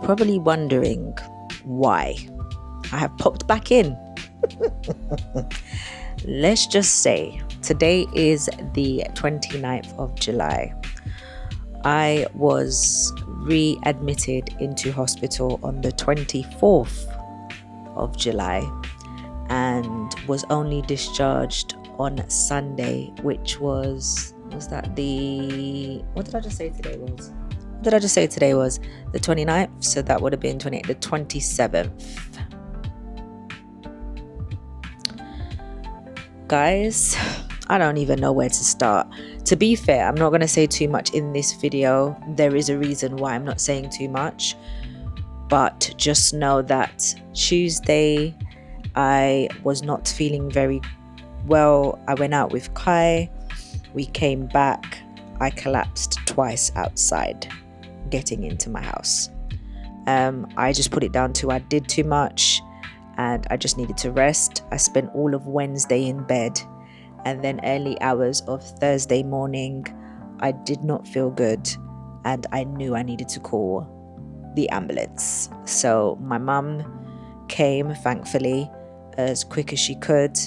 probably wondering why I have popped back in. Let's just say today is the 29th of July. I was readmitted into hospital on the 24th of July and was only discharged on Sunday, which was that what did I just say today was? What did I just say today was? The 29th, so that would have been the 27th. Guys, I don't even know where to start. To be fair, I'm not going to say too much in this video. There is a reason why I'm not saying too much, but just know that Tuesday I was not feeling very well. I went out with Kai. We came back. I collapsed twice outside getting into my house. I just put it down to I did too much and I just needed to rest. I spent all of Wednesday in bed, and then early hours of Thursday morning I did not feel good and I knew I needed to call the ambulance. So my mum came, thankfully, as quick as she could,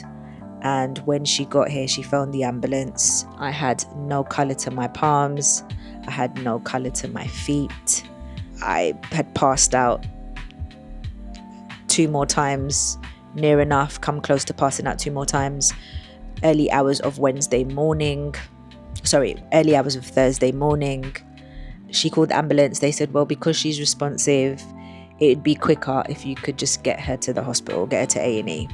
and when she got here she phoned the ambulance. I had no colour to my palms, I had no colour to my feet. I had passed out 2 more times, near enough, come close to passing out 2 more times. Early hours of Thursday morning. She called the ambulance. They said, well, because she's responsive, it'd be quicker if you could just get her to the hospital, get her to A&E.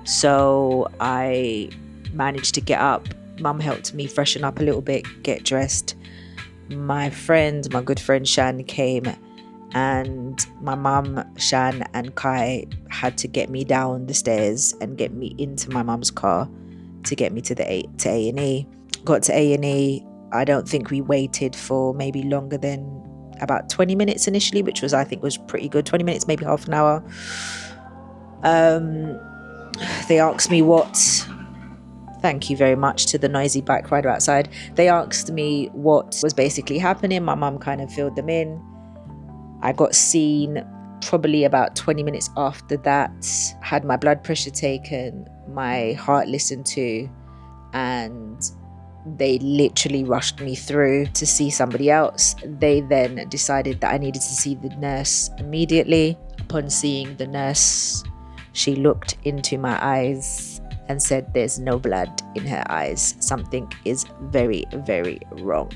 So I managed to get up. Mum helped me freshen up a little bit, get dressed. My good friend Shan came, and my mum, Shan, and Kai had to get me down the stairs and get me into my mum's car to get me to A&E. Got to A&E. I don't think we waited for maybe longer than about 20 minutes initially, which I think was pretty good. 20 minutes, maybe half an hour. They asked me thank you very much to the noisy bike rider outside. They asked me what was basically happening. My mum kind of filled them in. I got seen probably about 20 minutes after that, had my blood pressure taken, my heart listened to, and they literally rushed me through to see somebody else. They then decided that I needed to see the nurse immediately. Upon seeing the nurse, she looked into my eyes and said, there's no blood in her eyes. Something is very, very wrong.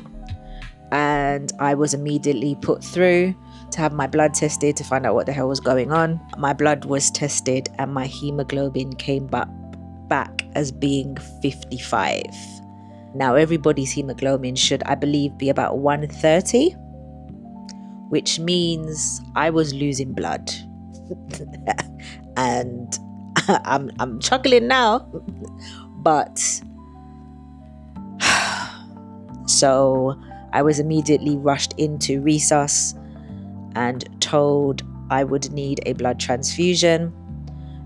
And I was immediately put through to have my blood tested to find out what the hell was going on. My blood was tested and my haemoglobin came back as being 55. Now everybody's haemoglobin should, I believe, be about 130, which means I was losing blood. And I'm chuckling now, but so I was immediately rushed into resus and told I would need a blood transfusion.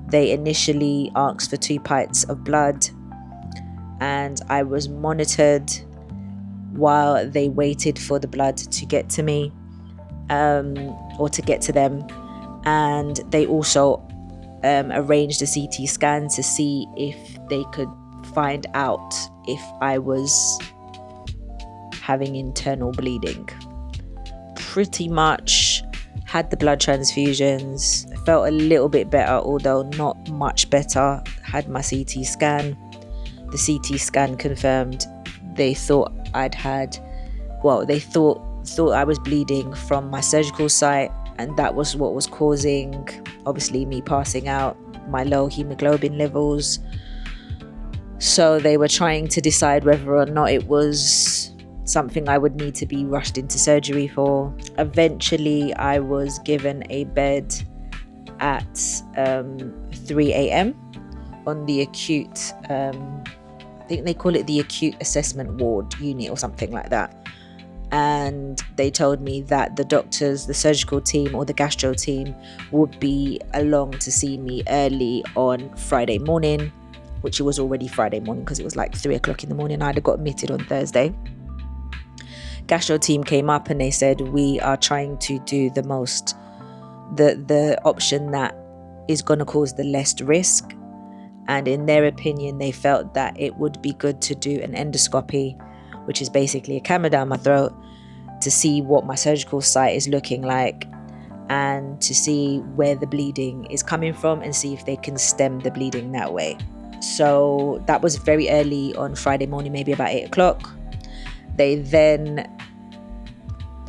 They initially asked for 2 pints of blood, and I was monitored while they waited for the blood to get to me, or to get to them. And they also arranged a CT scan to see if they could find out if I was having internal bleeding. Pretty much had the blood transfusions, felt a little bit better, although not much better. Had my CT scan. The CT scan confirmed they thought I was bleeding from my surgical site, and that was what was causing, obviously, me passing out, my low hemoglobin levels. So they were trying to decide whether or not it was something I would need to be rushed into surgery for. Eventually, I was given a bed at 3 a.m. on the acute, I think they call it the acute assessment ward unit or something like that. And they told me that the doctors, the surgical team or the gastro team would be along to see me early on Friday morning, which it was already Friday morning because it was like 3 o'clock in the morning. I'd have got admitted on Thursday. Gastro team came up and they said, we are trying to do the most the option that is going to cause the least risk. And in their opinion, they felt that it would be good to do an endoscopy, which is basically a camera down my throat, to see what my surgical site is looking like and to see where the bleeding is coming from and see if they can stem the bleeding that way. So that was very early on Friday morning, maybe about 8 o'clock. They then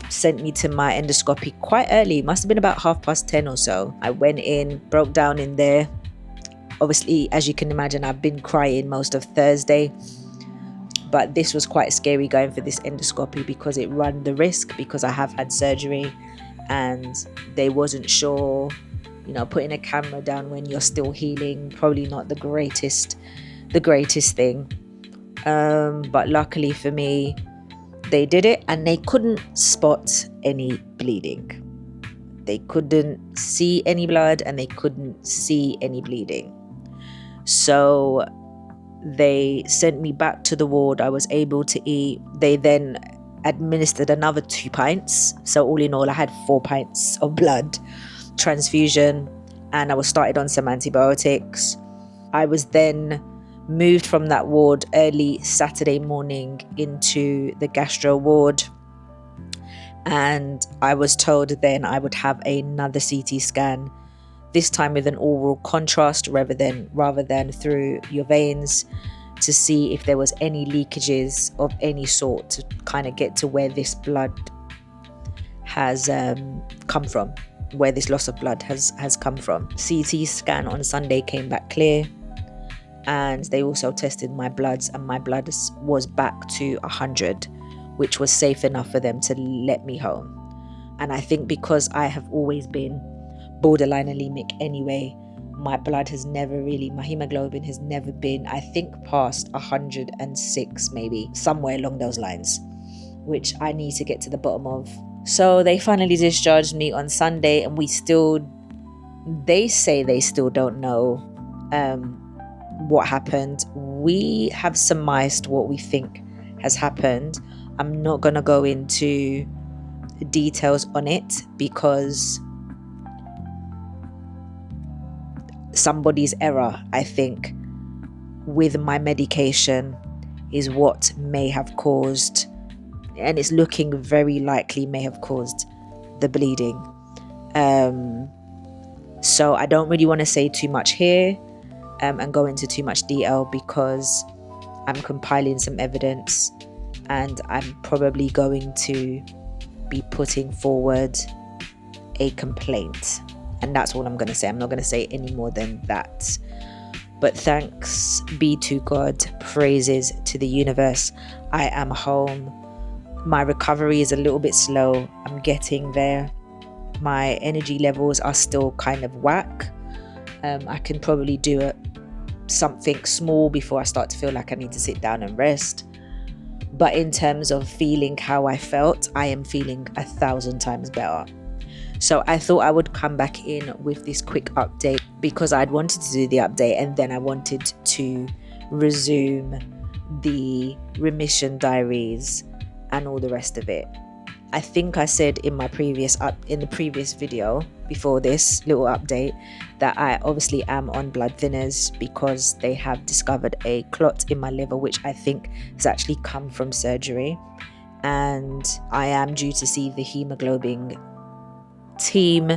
sent me to my endoscopy quite early. It must have been about 10:30 or so. I went in, broke down in there. Obviously, as you can imagine, I've been crying most of Thursday, but this was quite scary going for this endoscopy because it ran the risk, because I have had surgery and they wasn't sure, putting a camera down when you're still healing, probably not the greatest thing. But luckily for me, they did it and they couldn't spot any bleeding. They couldn't see any blood and they couldn't see any bleeding. So they sent me back to the ward. I was able to eat. They then administered another 2 pints. So all in all, I had 4 pints of blood transfusion and I was started on some antibiotics. I was then moved from that ward early Saturday morning into the gastro ward. And I was told then I would have another CT scan, this time with an oral contrast rather than through your veins, to see if there was any leakages of any sort, to kind of get to where this blood has come from, where this loss of blood has come from. CT scan on Sunday came back clear, and they also tested my bloods, and my blood was back to 100, which was safe enough for them to let me home. And I think because I have always been borderline anemic anyway, my hemoglobin has never been, I think, past 106, maybe somewhere along those lines, which I need to get to the bottom of. So they finally discharged me on Sunday, and they say they still don't know what happened. We have surmised what we think has happened. I'm not going to go into details on it because somebody's error, I think, with my medication is what may have caused, and it's looking very likely may have caused the bleeding. So I don't really want to say too much here and go into too much detail because I'm compiling some evidence and I'm probably going to be putting forward a complaint. And that's all I'm going to say. I'm not going to say any more than that. But thanks be to God, praises to the universe, I am home. My recovery is a little bit slow. I'm getting there. My energy levels are still kind of whack. I can probably do something small before I start to feel like I need to sit down and rest. But in terms of feeling how I felt, I am feeling 1,000 times better. So I thought I would come back in with this quick update because I'd wanted to do the update and then I wanted to resume the remission diaries and all the rest of it. I think I said in the previous video before this little update that I obviously am on blood thinners because they have discovered a clot in my liver, which I think has actually come from surgery. And I am due to see the haemoglobin team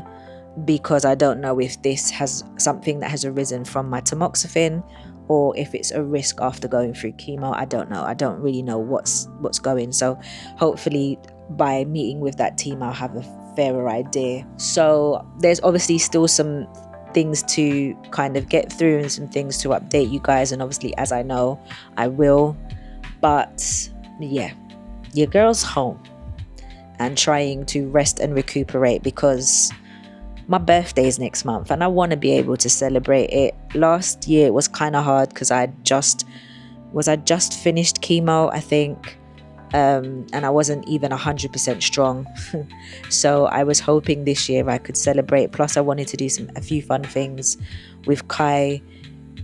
because I don't know if this has something that has arisen from my tamoxifen or if it's a risk after going through chemo. I don't know. I don't really know what's going. So hopefully by meeting with that team I'll have a fairer idea. So there's obviously still some things to kind of get through and some things to update you guys, and obviously as I know I will. But yeah, your girl's home and trying to rest and recuperate because my birthday is next month and I want to be able to celebrate it. Last year it was kind of hard because I just finished chemo, I think, and I wasn't even 100% strong. So I was hoping this year I could celebrate. Plus I wanted to do a few fun things with Kai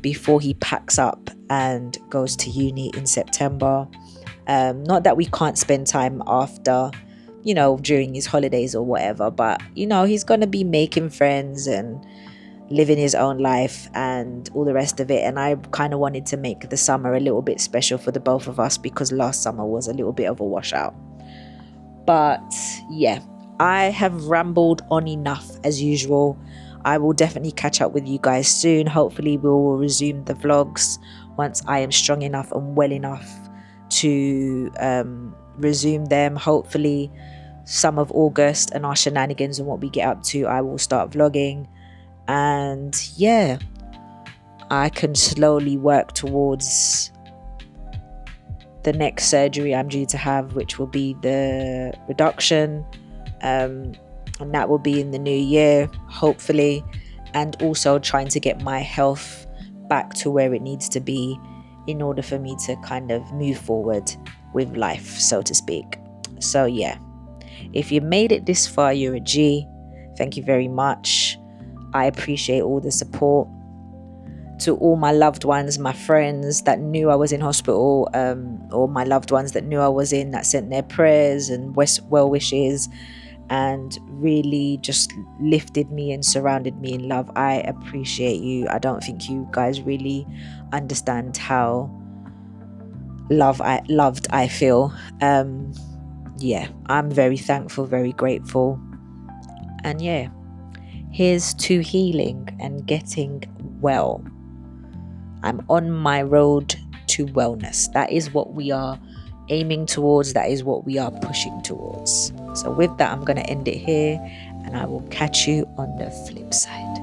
before he packs up and goes to uni in September. Not that we can't spend time after, you know, during his holidays or whatever. But, you know, he's going to be making friends and living his own life and all the rest of it. And I kind of wanted to make the summer a little bit special for the both of us, because last summer was a little bit of a washout. But yeah, I have rambled on enough as usual. I will definitely catch up with you guys soon. Hopefully we will resume the vlogs once I am strong enough and well enough to resume them. Hopefully some of August and our shenanigans and what we get up to, I will start vlogging. And yeah, I can slowly work towards the next surgery I'm due to have, which will be the reduction, and that will be in the new year, hopefully. And also trying to get my health back to where it needs to be in order for me to kind of move forward with life, so to speak. So yeah, if you made it this far, you're a G. Thank you very much. I appreciate all the support. To all my loved ones, my friends that knew I was in hospital, or my loved ones that knew I was in, that sent their prayers and well wishes and really just lifted me and surrounded me in love. I appreciate you. I don't think you guys really understand how loved I feel. Yeah, I'm very thankful, very grateful. And yeah, here's to healing and getting well. I'm on my road to wellness. That is what we are aiming towards. That is what we are pushing towards. So with that, I'm going to end it here, and I will catch you on the flip side.